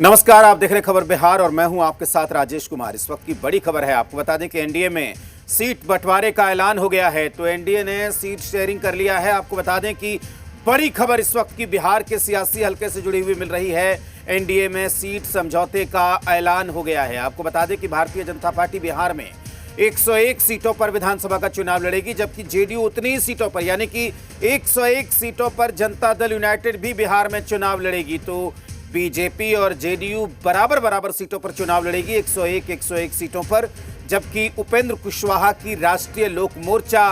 नमस्कार, आप देख रहे खबर बिहार और मैं हूं आपके साथ राजेश कुमार। इस वक्त की बड़ी खबर है। आपको बता दें कि एनडीए में सीट बंटवारे का ऐलान हो गया है। तो एनडीए ने सीट शेयरिंग कर लिया है। आपको बता दें कि बड़ी खबर इस वक्त की बिहार के सियासी हलके से जुड़ी हुई मिल रही है। एनडीए में सीट समझौते का ऐलान हो गया है। आपको बता दें कि भारतीय जनता पार्टी बिहार में 101 सीटों पर विधानसभा का चुनाव लड़ेगी, जबकि जेडीयू उतनी ही सीटों पर यानी कि 101 सीटों पर जनता दल यूनाइटेड भी बिहार में चुनाव लड़ेगी। तो बीजेपी और जेडीयू बराबर सीटों पर चुनाव लड़ेगी, 101 सीटों पर, जबकि उपेंद्र कुशवाहा की राष्ट्रीय लोक मोर्चा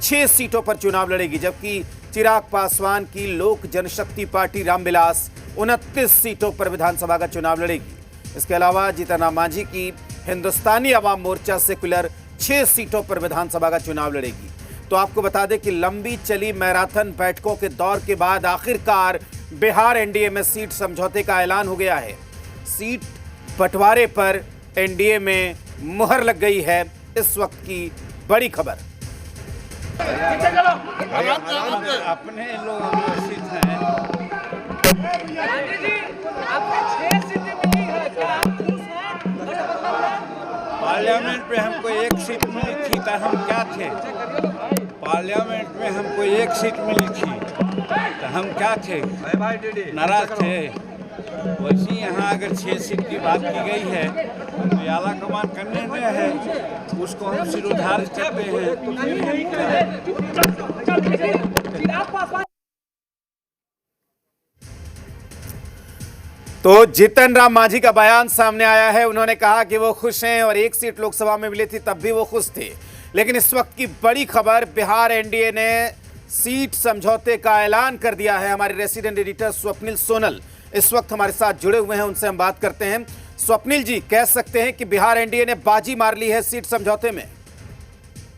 6 सीटों पर चुनाव लड़ेगी, जबकि चिराग पासवान की लोक जनशक्ति पार्टी रामविलास 29 सीटों पर विधानसभा का चुनाव लड़ेगी। इसके अलावा जीतन राम मांझी की हिंदुस्तानी अवाम मोर्चा सेक्युलर 6 सीटों पर विधानसभा का चुनाव लड़ेगी। तो आपको बता दें कि लंबी चली मैराथन बैठकों के दौर के बाद आखिरकार बिहार एनडीए में सीट समझौते का ऐलान हो गया है। सीट बंटवारे पर एनडीए में मुहर लग गई है। इस वक्त की बड़ी खबर। अपने लोग उपस्थित हैं। पार्लियामेंट में हमको एक सीट मिली थी तो हम क्या थे? पार्लियामेंट में हमको एक सीट मिली थी तो हम क्या थे? नाराज थे। वैसे यहाँ अगर 6 सीट की बात की गई है तो आला कमान का निर्णय है, उसको हम सिरोधार्य करते हैं। तो जीतन राम मांझी का बयान सामने आया है। उन्होंने कहा कि वो खुश हैं और एक सीट लोकसभा में मिली थी तब भी वो खुश थे। लेकिन इस वक्त की बड़ी खबर, बिहार एनडीए ने सीट समझौते का ऐलान कर दिया है। हमारे रेसिडेंट एडिटर स्वप्निल सोनल इस वक्त हमारे साथ जुड़े हुए हैं, उनसे हम बात करते हैं। स्वप्निल जी, कह सकते हैं कि बिहार एनडीए ने बाजी मार ली है सीट समझौते में?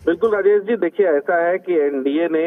बिल्कुल राजेश जी, देखिए ऐसा है कि एनडीए ने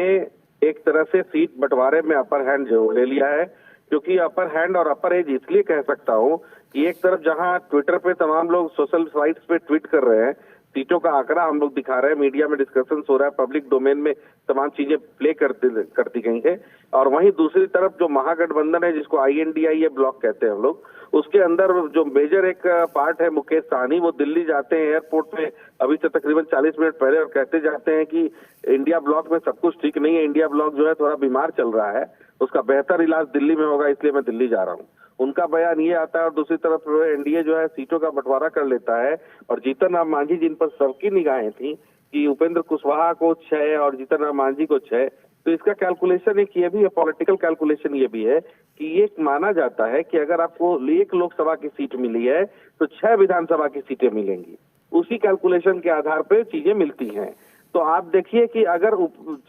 एक तरह से सीट बंटवारे में अपर हैंड जो ले लिया है, क्योंकि अपर हैंड और अपर एज इसलिए कह सकता हूं कि एक तरफ जहां ट्विटर पे तमाम लोग सोशल साइट्स पे ट्वीट कर रहे हैं, सीटों का आंकड़ा हम लोग दिखा रहे हैं, मीडिया में डिस्कशन हो रहा है, पब्लिक डोमेन में तमाम चीजें प्ले करती गई है, और वहीं दूसरी तरफ जो महागठबंधन है जिसको INDIA ब्लॉक कहते हैं हम लोग, उसके अंदर जो मेजर एक पार्ट है मुकेश सहनी, वो दिल्ली जाते हैं एयरपोर्ट पे अभी से तकरीबन 40 मिनट पहले, और कहते जाते हैं कि इंडिया ब्लॉक में सब कुछ ठीक नहीं है, इंडिया ब्लॉक जो है थोड़ा बीमार चल रहा है, उसका बेहतर इलाज दिल्ली में होगा, इसलिए मैं दिल्ली जा रहा हूँ। उनका बयान ये आता है, और दूसरी तरफ एनडीए जो है सीटों का बंटवारा कर लेता है, और जीतन राम मांझी जिन पर सबकी निगाहें थी कि उपेंद्र कुशवाहा को 6 और जीतन राम मांझी को 6, तो इसका कैलकुलेशन एक ये भी है, पॉलिटिकल कैलकुलेशन ये भी है कि ये माना जाता है कि अगर आपको एक लोकसभा की सीट मिली है तो 6 विधानसभा की सीटें मिलेंगी। उसी कैलकुलेशन के आधार पर चीजें मिलती हैं। तो आप देखिए कि अगर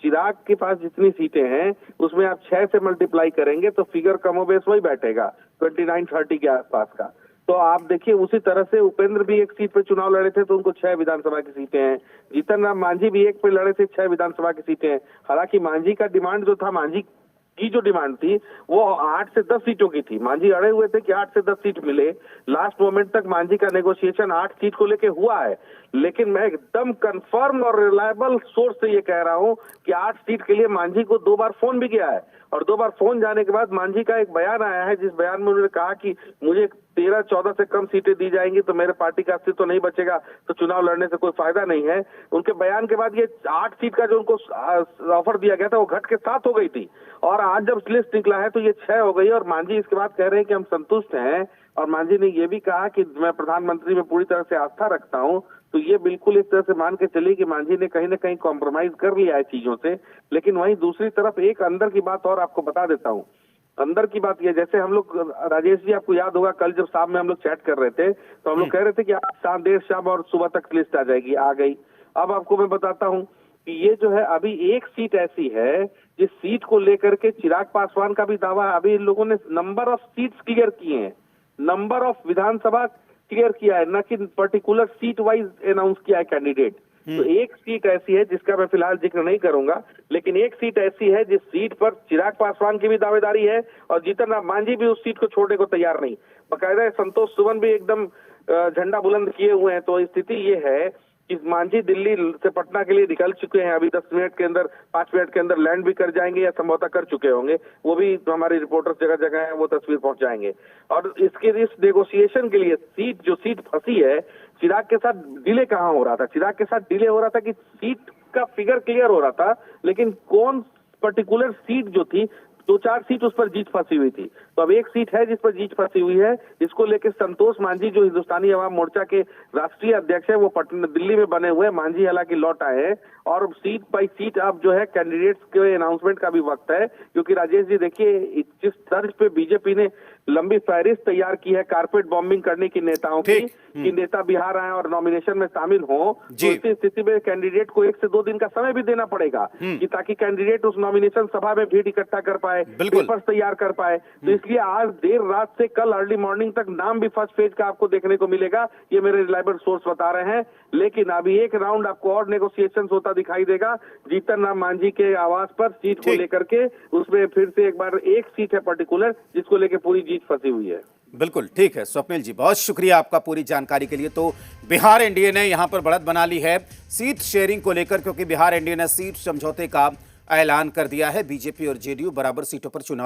चिराग के पास जितनी सीटें हैं उसमें आप 6 से मल्टीप्लाई करेंगे तो फिगर कमोबेश वही बैठेगा 29-30 के आसपास का। तो आप देखिए उसी तरह से उपेंद्र भी एक सीट पे चुनाव लड़े थे तो उनको 6 विधानसभा की सीटें हैं। जीतन राम मांझी भी एक पे लड़े थे, 6 विधानसभा की सीटें हैं। हालांकि मांझी का डिमांड जो था, मांझी की जो डिमांड थी वो 8 से 10 सीटों की थी। मांझी अड़े हुए थे कि 8 से 10 सीट मिले। लास्ट मोमेंट तक मांझी का नेगोशिएशन 8 सीट को लेके हुआ है, लेकिन मैं एकदम कंफर्म और रिलायबल सोर्स से ये कह रहा हूं कि 8 सीट के लिए मांझी को 2 बार फोन भी गया है, और 2 बार फोन जाने के बाद मांझी का एक बयान आया है, जिस बयान में उन्होंने कहा कि मुझे 13-14 से कम सीटें दी जाएंगी तो मेरे पार्टी का अस्तित्व नहीं बचेगा, तो चुनाव लड़ने से कोई फायदा नहीं है। उनके बयान के बाद ये 8 सीट का जो उनको ऑफर दिया गया था वो घट के 7 हो गई थी, और आज जब लिस्ट निकला है तो ये 6 हो गई। और मांझी इसके बाद कह रहे हैं कि हम संतुष्ट हैं, और मांझी ने ये भी कहा कि मैं प्रधानमंत्री में पूरी तरह से आस्था रखता हूं। तो ये बिल्कुल इस तरह से मान के चलिए कि मांझी ने कहीं ना कहीं कॉम्प्रोमाइज कर लिया है चीजों से। लेकिन वहीं दूसरी तरफ एक अंदर की बात और आपको बता देता हूं। अंदर की बात ये, जैसे हम लोग, राजेश जी आपको याद होगा कल जब शाम में हम लोग चैट कर रहे थे तो हम लोग कह रहे थे कि आज शाम, देर शाम और सुबह तक लिस्ट आ जाएगी, आ गई। अब आपको मैं बताता हूं कि ये जो है अभी एक सीट ऐसी है जिस सीट को लेकर के चिराग पासवान का भी दावा है। अभी इन लोगों ने नंबर ऑफ सीट्स क्लियर किए हैं, नंबर ऑफ विधानसभा क्लियर किया है, न कि पर्टिकुलर सीट वाइज अनाउंस किया है कैंडिडेट। तो एक सीट ऐसी है जिसका मैं फिलहाल जिक्र नहीं करूंगा, लेकिन एक सीट ऐसी है जिस सीट पर चिराग पासवान की भी दावेदारी है और जीतन राम मांझी भी उस सीट को छोड़ने को तैयार नहीं। बाकायदा संतोष सुमन भी एकदम झंडा बुलंद किए हुए हैं। तो स्थिति ये है कि मांझी दिल्ली से पटना के लिए निकल चुके हैं, अभी 10 मिनट के अंदर 5 मिनट के अंदर लैंड भी कर जाएंगे या संभवतः कर चुके होंगे। वो भी हमारे रिपोर्टर्स जगह जगह है, वो तस्वीर पहुंच जाएंगे। और इस नेगोशिएशन के लिए जो सीट फंसी है, चिराग के साथ डिले कहाँ हो रहा था? चिराग के साथ डिले हो रहा था कि सीट का फिगर क्लियर हो रहा था, लेकिन कौन पर्टिकुलर सीट जो थी, 2-4 सीट उस पर जीत फंसी हुई थी। तो अब एक सीट है जिस पर जीत फंसी हुई है, इसको लेकर संतोष मांझी जो हिंदुस्तानी अवाम मोर्चा के राष्ट्रीय अध्यक्ष है, वो पटना दिल्ली में बने हुए। मांझी हालांकि लौट आए हैं और सीट बाई सीट अब जो है कैंडिडेट्स के अनाउंसमेंट का भी वक्त है, क्योंकि राजेश जी देखिए जिस तर्ज पे बीजेपी ने लंबी फहरिस्त तैयार की है कारपेट बॉम्बिंग करने की नेताओं की, कि नेता बिहार आए और नॉमिनेशन में शामिल हों, तो इस स्थिति में कैंडिडेट को 1 से 2 दिन का समय भी देना पड़ेगा कि ताकि कैंडिडेट उस नॉमिनेशन सभा में भीड़ इकट्ठा कर पाए, पेपर्स तैयार कर पाए। तो इसलिए आज देर रात से कल अर्ली मॉर्निंग तक नाम भी फर्स्ट फेज का आपको देखने को मिलेगा, ये मेरे रिलायबल सोर्स बता रहे हैं। लेकिन अभी एक राउंड आपको और नेगोशिएशन होता दिखाई देगा जीतन राम मांझी के आवास पर सीट को लेकर के। उसमें फिर से एक बार एक सीट है पर्टिकुलर जिसको लेकर पूरी जीत फंसी हुई है। बिल्कुल ठीक है स्वप्निल जी, बहुत शुक्रिया आपका पूरी जानकारी के लिए। तो बिहार एनडीए ने यहां पर बढ़त बना ली है सीट शेयरिंग को लेकर, क्योंकि बिहार एनडीए ने सीट समझौते का ऐलान कर दिया है। बीजेपी और जेडीयू बराबर सीटों पर चुनाव